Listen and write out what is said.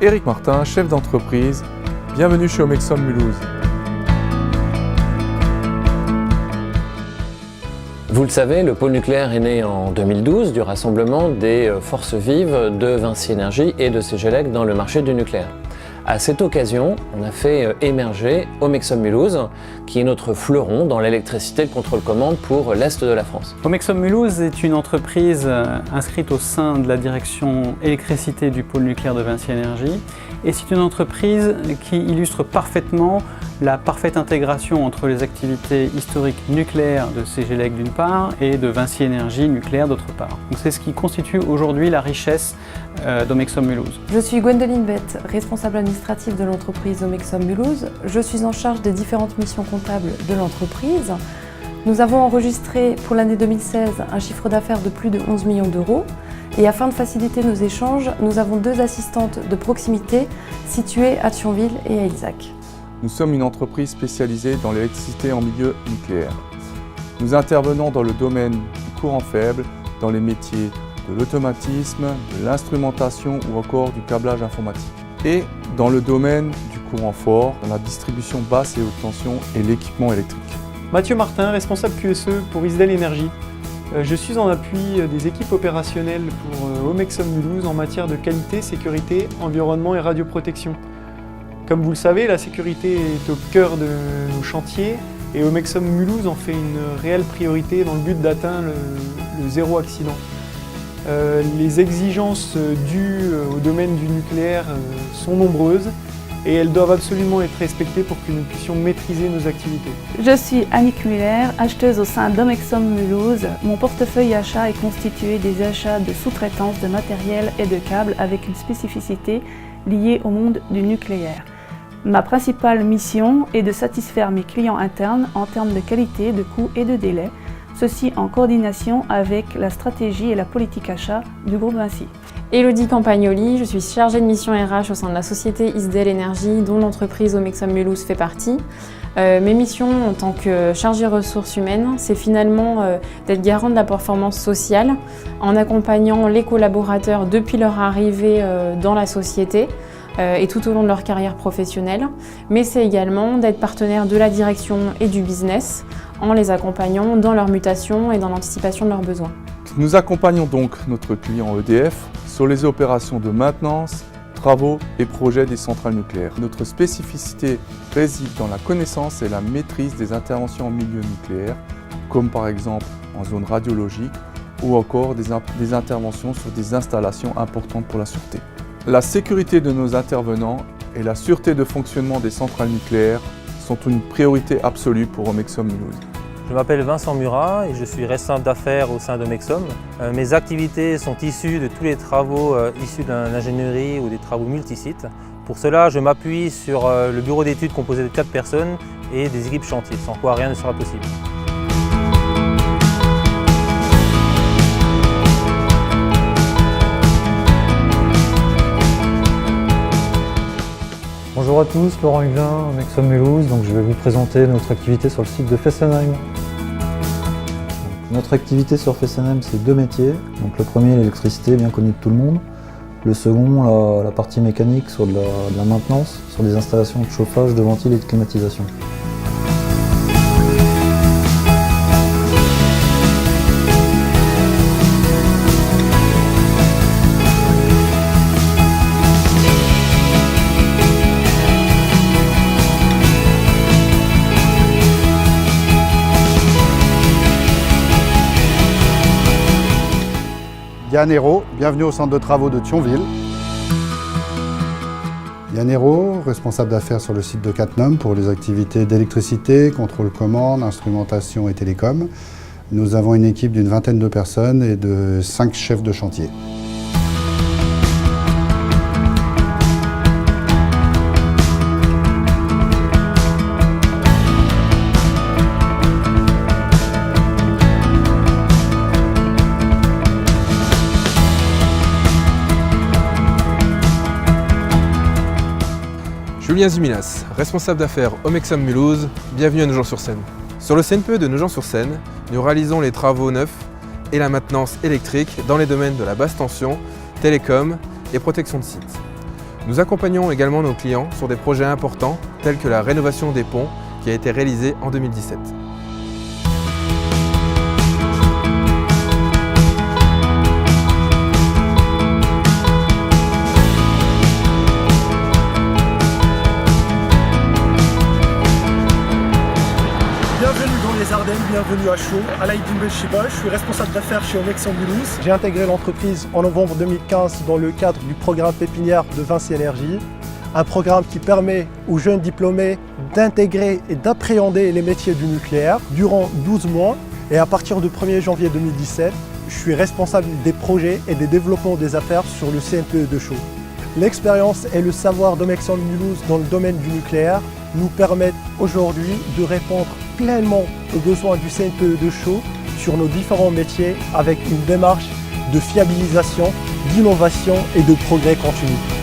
Éric Martin, chef d'entreprise. Bienvenue chez Omexom Mulhouse. Vous le savez, le pôle nucléaire est né en 2012 du rassemblement des forces vives de Vinci Énergie et de Cegelec dans le marché du nucléaire. À cette occasion, on a fait émerger Omexom Mulhouse, qui est notre fleuron dans l'électricité de contrôle-commande pour l'Est de la France. Omexom Mulhouse est une entreprise inscrite au sein de la direction électricité du pôle nucléaire de Vinci Énergie et c'est une entreprise qui illustre parfaitement la parfaite intégration entre les activités historiques nucléaires de Cegelec d'une part et de Vinci Énergie nucléaire d'autre part. C'est ce qui constitue aujourd'hui la richesse d'Omexom Mulhouse. Je suis Gwendoline Bett, responsable administrative de l'entreprise Omexom Mulhouse. Je suis en charge des différentes missions comptables de l'entreprise. Nous avons enregistré pour l'année 2016 un chiffre d'affaires de plus de 11 millions d'euros. Et afin de faciliter nos échanges, nous avons 2 assistantes de proximité situées à Thionville et à Ilzac. Nous sommes une entreprise spécialisée dans l'électricité en milieu nucléaire. Nous intervenons dans le domaine du courant faible, dans les métiers de l'automatisme, de l'instrumentation ou encore du câblage informatique. Et dans le domaine du courant fort, dans la distribution basse et haute tension et l'équipement électrique. Mathieu Martin, responsable QSE pour Isdel Énergie. Je suis en appui des équipes opérationnelles pour Omexom Mulhouse en matière de qualité, sécurité, environnement et radioprotection. Comme vous le savez, la sécurité est au cœur de nos chantiers et Omexom Mulhouse en fait une réelle priorité dans le but d'atteindre le zéro accident. Les exigences dues au domaine du nucléaire sont nombreuses et elles doivent absolument être respectées pour que nous puissions maîtriser nos activités. Je suis Annick Muller, acheteuse au sein d'Omexom Mulhouse. Mon portefeuille achat est constitué des achats de sous-traitance de matériel et de câbles avec une spécificité liée au monde du nucléaire. Ma principale mission est de satisfaire mes clients internes en termes de qualité, de coût et de délai, ceci en coordination avec la stratégie et la politique achat du groupe Vinci. Élodie Campagnoli, je suis chargée de mission RH au sein de la société Isdel Énergie dont l'entreprise Omexom Mulhouse fait partie. Mes missions en tant que chargée ressources humaines, c'est finalement d'être garant de la performance sociale en accompagnant les collaborateurs depuis leur arrivée dans la société et tout au long de leur carrière professionnelle, mais c'est également d'être partenaire de la direction et du business en les accompagnant dans leur mutation et dans l'anticipation de leurs besoins. Nous accompagnons donc notre client EDF sur les opérations de maintenance, travaux et projets des centrales nucléaires. Notre spécificité réside dans la connaissance et la maîtrise des interventions en milieu nucléaire, comme par exemple en zone radiologique ou encore des interventions sur des installations importantes pour la sûreté. La sécurité de nos intervenants et la sûreté de fonctionnement des centrales nucléaires sont une priorité absolue pour Omexom Mulhouse. Je m'appelle Vincent Murat et je suis responsable d'affaires au sein d'Omexom. Mes activités sont issues de tous les travaux issus de l'ingénierie ou des travaux multisites. Pour cela, je m'appuie sur le bureau d'études composé de 4 personnes et des équipes chantier, sans quoi rien ne sera possible. Bonjour à tous, Laurent Huglin, Omexom Mulhouse. Je vais vous présenter notre activité sur le site de Fessenheim. Notre activité sur Fessenheim, c'est 2 métiers. Le premier, l'électricité, bien connu de tout le monde. Le second, la partie mécanique sur de la maintenance, sur des installations de chauffage, de ventile et de climatisation. Yann Hérault, bienvenue au centre de travaux de Thionville. Yann Hérault, responsable d'affaires sur le site de Cattenom pour les activités d'électricité, contrôle commande, instrumentation et télécom. Nous avons une équipe d'une 20aine de personnes et de 5 chefs de chantier. Julien Zumilas, responsable d'affaires Omexom Mulhouse, bienvenue à Nogent-sur-Seine. Sur le CNPE de Nogent-sur-Seine, nous réalisons les travaux neufs et la maintenance électrique dans les domaines de la basse tension, télécom et protection de site. Nous accompagnons également nos clients sur des projets importants tels que la rénovation des ponts qui a été réalisée en 2017. Bienvenue dans les Ardennes, bienvenue à Chaux. Alain Dimbel-Chiba, je suis responsable d'affaires chez Omexom Mulhouse. J'ai intégré l'entreprise en novembre 2015 dans le cadre du programme pépinière de Vinci Énergie. Un programme qui permet aux jeunes diplômés d'intégrer et d'appréhender les métiers du nucléaire durant 12 mois. Et à partir du 1er janvier 2017, je suis responsable des projets et des développements des affaires sur le CNPE de Chaux. L'expérience et le savoir d'Omexom Mulhouse dans le domaine du nucléaire nous permettent aujourd'hui de répondre pleinement aux besoins du CNPE de Chaux sur nos différents métiers avec une démarche de fiabilisation, d'innovation et de progrès continu.